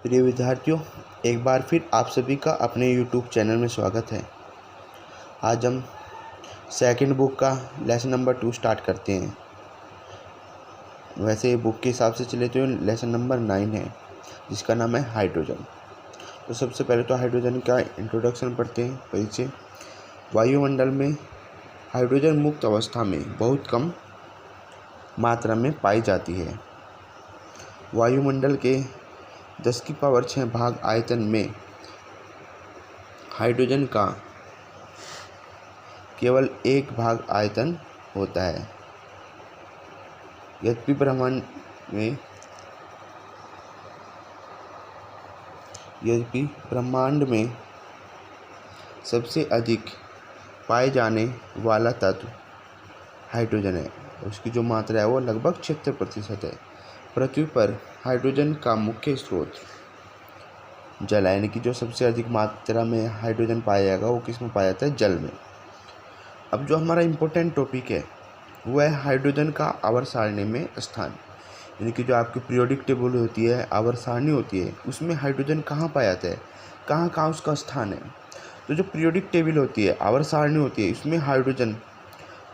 प्रिय विद्यार्थियों, एक बार फिर आप सभी का अपने YouTube चैनल में स्वागत है। आज हम सेकंड बुक का लेसन नंबर 2 स्टार्ट करते हैं। वैसे बुक के हिसाब से चले तो लेसन नंबर 9 है, जिसका नाम है हाइड्रोजन। तो सबसे पहले तो हाइड्रोजन का इंट्रोडक्शन पढ़ते हैं। परिचय। वायुमंडल में हाइड्रोजन मुक्त अवस्था में बहुत कम मात्रा में पाई जाती है। वायुमंडल के 10⁶ भाग आयतन में हाइड्रोजन का केवल 1 भाग आयतन होता है। यद्यपि ब्रह्मांड में सबसे अधिक पाए जाने वाला तत्व हाइड्रोजन है। उसकी जो मात्रा है वो लगभग 76% है। पृथ्वी पर हाइड्रोजन का मुख्य स्रोत जल है, यानी कि जो सबसे अधिक मात्रा में हाइड्रोजन पाया जाएगा वो किस में पाया जाता है? जल में। अब जो हमारा इम्पोर्टेंट टॉपिक है वो है हाइड्रोजन का आवर्त सारणी में स्थान, यानी कि जो आपकी पीरियोडिक टेबल होती है, आवर्त सारणी होती है, उसमें हाइड्रोजन कहाँ पाया जाता है, कहाँ कहाँ उसका स्थान है। तो जो पीरियोडिक टेबल होती है, आवर्त सारणी होती है, इसमें हाइड्रोजन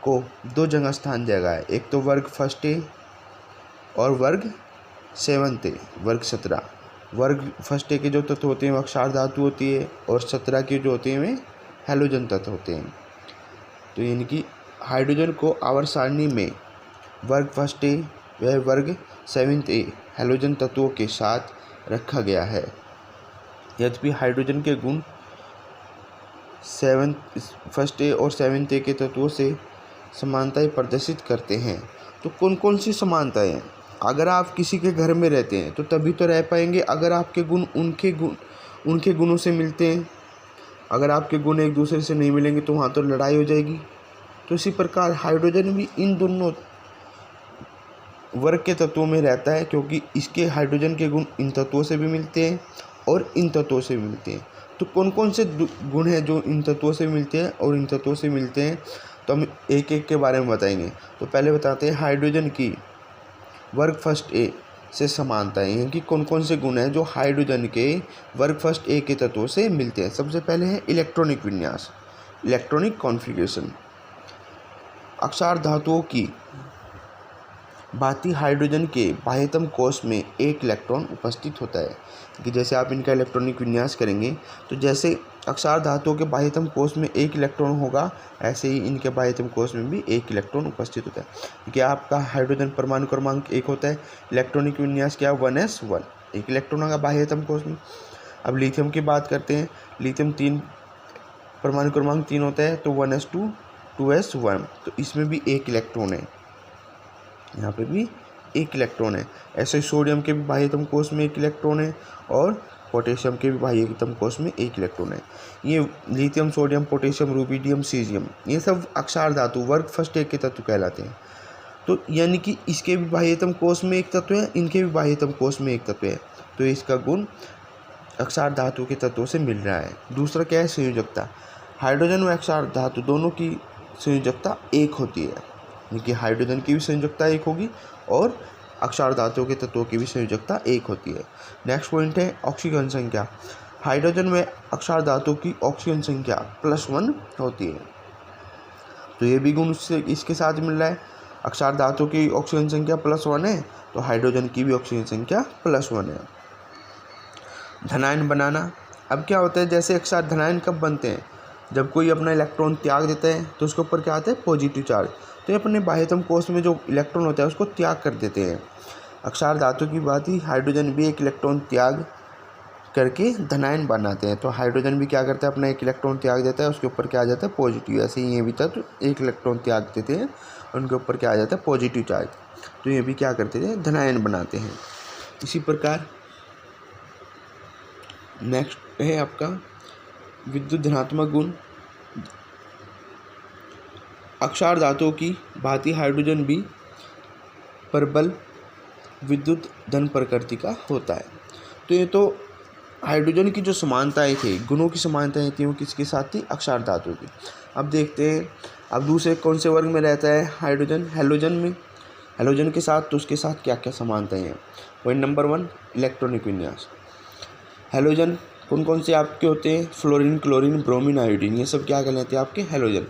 को 2 जगह स्थान दिया गया है। एक तो वर्ग फर्स्ट ए और वर्ग 7 ए, वर्ग 17। वर्ग फर्स्ट ए के जो तत्व होते हैं वो अक्षार धातु होती है, और 17 के जो होते हैं वे हैलोजन तत्व होते हैं। तो यानी कि हाइड्रोजन को आवर्त सारणी में वर्ग फर्स्ट ए व वर्ग 7 ए हैलोजन तत्वों के साथ रखा गया है। यद्यपि हाइड्रोजन के गुण फर्स्ट ए और 7 ए के तत्वों से समानताएं प्रदर्शित करते हैं। तो कौन कौन सी समानताएं हैं? अगर आप किसी के घर में रहते हैं तो तभी तो रह पाएंगे अगर आपके गुण उनके गुणों से मिलते हैं। अगर आपके गुण एक दूसरे से नहीं मिलेंगे तो वहाँ तो लड़ाई हो जाएगी। तो इसी प्रकार हाइड्रोजन भी इन दोनों वर्ग के तत्वों में रहता है, क्योंकि इसके हाइड्रोजन के गुण इन तत्वों से भी मिलते हैं और इन तत्वों से भी मिलते हैं। तो कौन कौन से गुण हैं जो इन तत्वों से मिलते हैं और इन तत्वों से मिलते हैं, तो हम एक एक के बारे में बताएंगे। तो पहले बताते हैं हाइड्रोजन की वर्ग फर्स्ट ए से समानताएं, यानी कि कौन कौन से गुण हैं जो हाइड्रोजन के वर्ग फर्स्ट ए के तत्वों से मिलते हैं। सबसे पहले है इलेक्ट्रॉनिक विन्यास, इलेक्ट्रॉनिक कॉन्फ़िगरेशन। अक्षार धातुओं की भांति हाइड्रोजन के बाह्यतम कोश में 1 इलेक्ट्रॉन उपस्थित होता है। कि जैसे आप इनका इलेक्ट्रॉनिक विन्यास करेंगे तो जैसे अक्षार धातुओं के बाह्यतम कोश में 1 इलेक्ट्रॉन होगा, ऐसे ही इनके बाह्यतम कोश में भी 1 इलेक्ट्रॉन उपस्थित होता है। कि आपका हाइड्रोजन परमाणु क्रमांक 1 होता है, इलेक्ट्रॉनिक विन्यास क्या? 1s1, 1 इलेक्ट्रॉन होगा बाह्यतम कोश में। अब लिथियम की बात करते हैं। लिथियम 3 परमाणु क्रमांक 3 होता है, तो 1s2, 2s1, तो इसमें भी 1 इलेक्ट्रॉन है, यहाँ पे भी 1 इलेक्ट्रॉन है। ऐसे सोडियम के भी बाह्यतम कोश में 1 इलेक्ट्रॉन है, और पोटेशियम के भी बाह्यतम कोश में 1 इलेक्ट्रॉन है। ये lithium, sodium, potassium, rubidium, caesium, ये सब अक्षार धातु वर्ग फर्स्ट ए के तत्व कहलाते हैं। तो यानी कि इसके भी बाह्यतम कोश में 1 तत्व है, इनके भी बाह्यतम कोश में 1 तत्व है। तो इसका गुण अक्षार धातु के तत्वों से मिल रहा है। दूसरा क्या है? संयोजकता। हाइड्रोजन व अक्षार धातु दोनों की संयोजकता 1 होती है, यानी कि हाइड्रोजन की भी संयोजकता 1 होगी और अक्षार धातुओं के तत्वों की भी संयोजकता 1 होती है। नेक्स्ट पॉइंट है ऑक्सीजन संख्या। हाइड्रोजन में अक्षार धातु की ऑक्सीजन संख्या +1 होती है। तो ये भी गुण इसके साथ मिल रहा है। अक्षार धातु की ऑक्सीजन संख्या +1 है, तो हाइड्रोजन की भी ऑक्सीजन संख्या +1 है। धनायन बनाना। अब क्या होता है, जैसे अक्षार धनायन कब बनते हैं? जब कोई अपना इलेक्ट्रॉन त्याग देता है तो उसके ऊपर क्या आता है? Positive charge. तो ये अपने बाह्यतम कोश में जो इलेक्ट्रॉन होता है उसको त्याग कर देते हैं। अक्षार धातु की बात ही हाइड्रोजन भी 1 इलेक्ट्रॉन त्याग करके धनायन बनाते हैं। तो हाइड्रोजन भी क्या करता है? अपना 1 इलेक्ट्रॉन त्याग देता है, उसके ऊपर क्या आ जाता है? पॉजिटिव। ऐसे ही ये भी तत्व 1 इलेक्ट्रॉन त्याग देते हैं, उनके ऊपर क्या आ जाता है? Positive charge. तो ये भी क्या करते हैं? धनायन बनाते हैं। इसी प्रकार नेक्स्ट है आपका विद्युत धनात्मक गुण। अक्षार धातुओं की भांति हाइड्रोजन भी प्रबल विद्युत धन प्रकृति का होता है। तो ये तो हाइड्रोजन की जो समानताएं थी, गुणों की समानताएं थी, वो किसके साथ थी? अक्षार धातु की। अब देखते हैं अब दूसरे कौन से वर्ग में रहता है हाइड्रोजन? हैलोजन में। हैलोजन के साथ तो उसके साथ क्या क्या समानताएं हैं? पॉइंट नंबर 1, इलेक्ट्रॉनिक विन्यास। हैलोजन कौन कौन से आपके होते हैं, फ्लोरीन, क्लोरीन, ब्रोमीन, आयोडीन, ये सब क्या कहलाते हैं आपके हैलोजन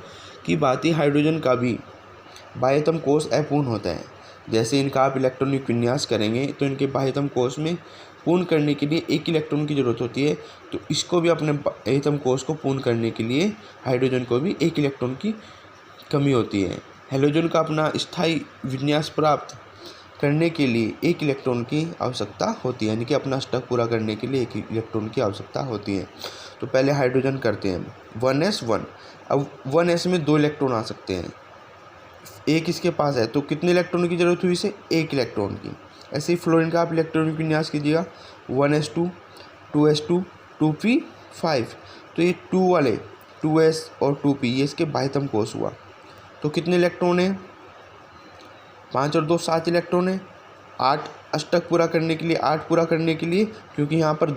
की बात ही। हाइड्रोजन का भी बाह्यतम कोष अपूर्ण होता है। जैसे इनका आप इलेक्ट्रॉनिक विन्यास करेंगे तो इनके बाह्यतम कोष में पूर्ण करने के लिए एक इलेक्ट्रॉन की ज़रूरत होती है, तो इसको भी अपने बाह्यतम कोष को पूर्ण करने के लिए हाइड्रोजन को भी एक इलेक्ट्रॉन की कमी होती है। हैलोजन का अपना स्थायी विन्यास प्राप्त करने के लिए एक इलेक्ट्रॉन की आवश्यकता होती है, यानी कि अपना स्टक पूरा करने के लिए एक इलेक्ट्रॉन की आवश्यकता होती है। तो पहले हाइड्रोजन करते हैं 1s1। अब 1s में 2 इलेक्ट्रॉन आ सकते हैं, एक इसके पास है, तो कितने इलेक्ट्रॉन की जरूरत हुई इसे, एक इलेक्ट्रॉन की। ऐसे ही फ्लोरीन का आप इलेक्ट्रॉनिक विन्यास कीजिएगा 1s2, 2s2, 2p5, तो ये 2 वाले 2s और 2p ये इसके बाह्यतम कोष हुआ। तो कितने इलेक्ट्रॉन है, 5 और 2 7 इलेक्ट्रॉन है। 8 अष्टक पूरा करने के लिए, 8 पूरा करने के लिए, क्योंकि यहाँ पर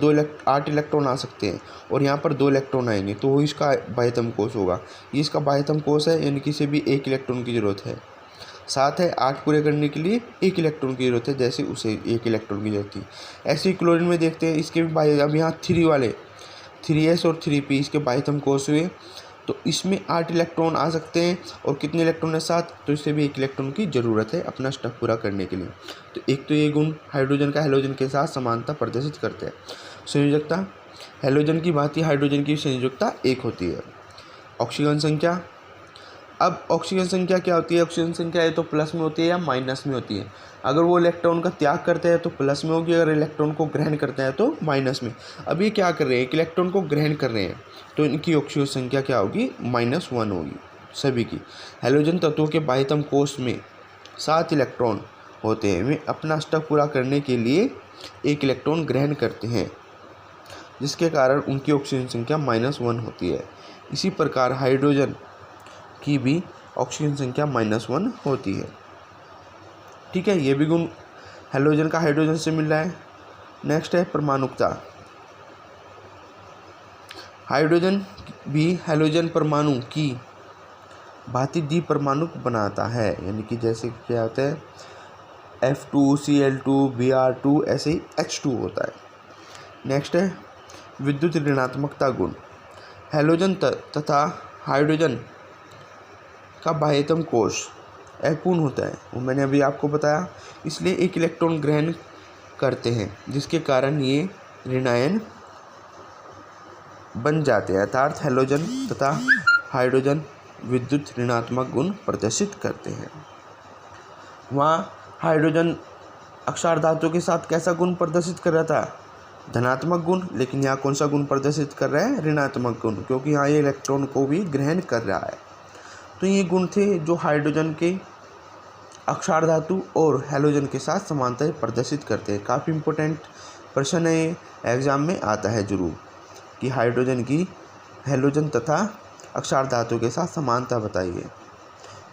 8 इलेक्ट्रॉन आ सकते हैं और यहाँ पर 2 इलेक्ट्रॉन आएंगे, तो वो इसका बाह्यतम कोष होगा। ये इसका बाह्यतम कोष है, यानी कि इसे भी एक इलेक्ट्रॉन की ज़रूरत है। 7 है, 8 पूरे करने के लिए एक इलेक्ट्रॉन की ज़रूरत है, जैसे उसे एक इलेक्ट्रॉन की ज़रूरत थी। ऐसे ही क्लोरीन में देखते हैं, इसके भी बाह्य, अब यहाँ 3 वाले 3s और 3p इसके बाह्यतम कोष हुए, तो इसमें 8 इलेक्ट्रॉन आ सकते हैं और कितने इलेक्ट्रॉन है, 7, तो इससे भी एक इलेक्ट्रॉन की ज़रूरत है अपना स्टक पूरा करने के लिए। तो एक तो ये गुण हाइड्रोजन का हैलोजन के साथ समानता प्रदर्शित करते हैं। संयोजकता, हैलोजन की भांति हाइड्रोजन की संयोजकता 1 होती है। ऑक्सीजन संख्या, अब ऑक्सीजन संख्या क्या होती है, ऑक्सीजन संख्या या तो प्लस में होती है या माइनस में होती है। अगर वो इलेक्ट्रॉन का त्याग करते हैं तो प्लस में होगी, अगर इलेक्ट्रॉन को ग्रहण करते हैं तो माइनस में। अब ये क्या कर रहे हैं, एक इलेक्ट्रॉन को ग्रहण कर रहे हैं, तो इनकी ऑक्सीजन संख्या क्या होगी, -1 होगी सभी की। हैलोजन तत्वों के बाह्यतम कोष में 7 इलेक्ट्रॉन होते हैं, वे अपना स्टक पूरा करने के लिए एक इलेक्ट्रॉन ग्रहण करते हैं, जिसके कारण उनकी ऑक्सीजन संख्या -1 होती है। इसी प्रकार हाइड्रोजन की भी ऑक्सीजन संख्या -1 होती है। ठीक है, ये भी गुण हैलोजन का हाइड्रोजन से मिल रहा है। नेक्स्ट है परमाणुकता। हाइड्रोजन भी हैलोजन परमाणु की भांति द्विपरमाणुक बनाता है, यानी कि जैसे क्या होता है F2Cl2 Br2, ऐसे ही H2 होता है। नेक्स्ट है विद्युत ऋणात्मकता गुण। हैलोजन तथा हाइड्रोजन का बाह्यतम कोष अपूर्ण होता है, वो मैंने अभी आपको बताया, इसलिए एक इलेक्ट्रॉन ग्रहण करते हैं, जिसके कारण ये ऋणायन बन जाते हैं, अर्थात हैलोजन तथा हाइड्रोजन विद्युत ऋणात्मक गुण प्रदर्शित करते हैं। वहाँ हाइड्रोजन अक्षार धातु के साथ कैसा गुण प्रदर्शित कर रहा था, धनात्मक गुण, लेकिन यहाँ कौन सा गुण प्रदर्शित कर रहा है, ऋणात्मक गुण, क्योंकि यहाँ ये इलेक्ट्रॉन को भी ग्रहण कर रहा है। तो ये गुण थे जो हाइड्रोजन के अक्षार धातु और हैलोजन के साथ समानता प्रदर्शित करते हैं। काफ़ी इंपॉर्टेंट प्रश्न है, ये एग्जाम में आता है जरूर, कि हाइड्रोजन की हैलोजन तथा अक्षार धातु के साथ समानता बताइए।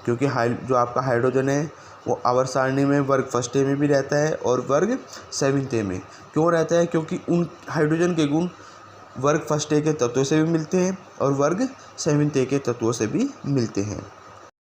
क्योंकि जो आपका हाइड्रोजन है वो आवर्त सारणी में वर्ग फर्स्ट ए में भी रहता है और वर्ग 7th ए में। क्यों रहता है, क्योंकि उन हाइड्रोजन के गुण वर्ग फर्स्ट ए के तत्वों से भी मिलते हैं और वर्ग 7th ए के तत्वों से भी मिलते हैं।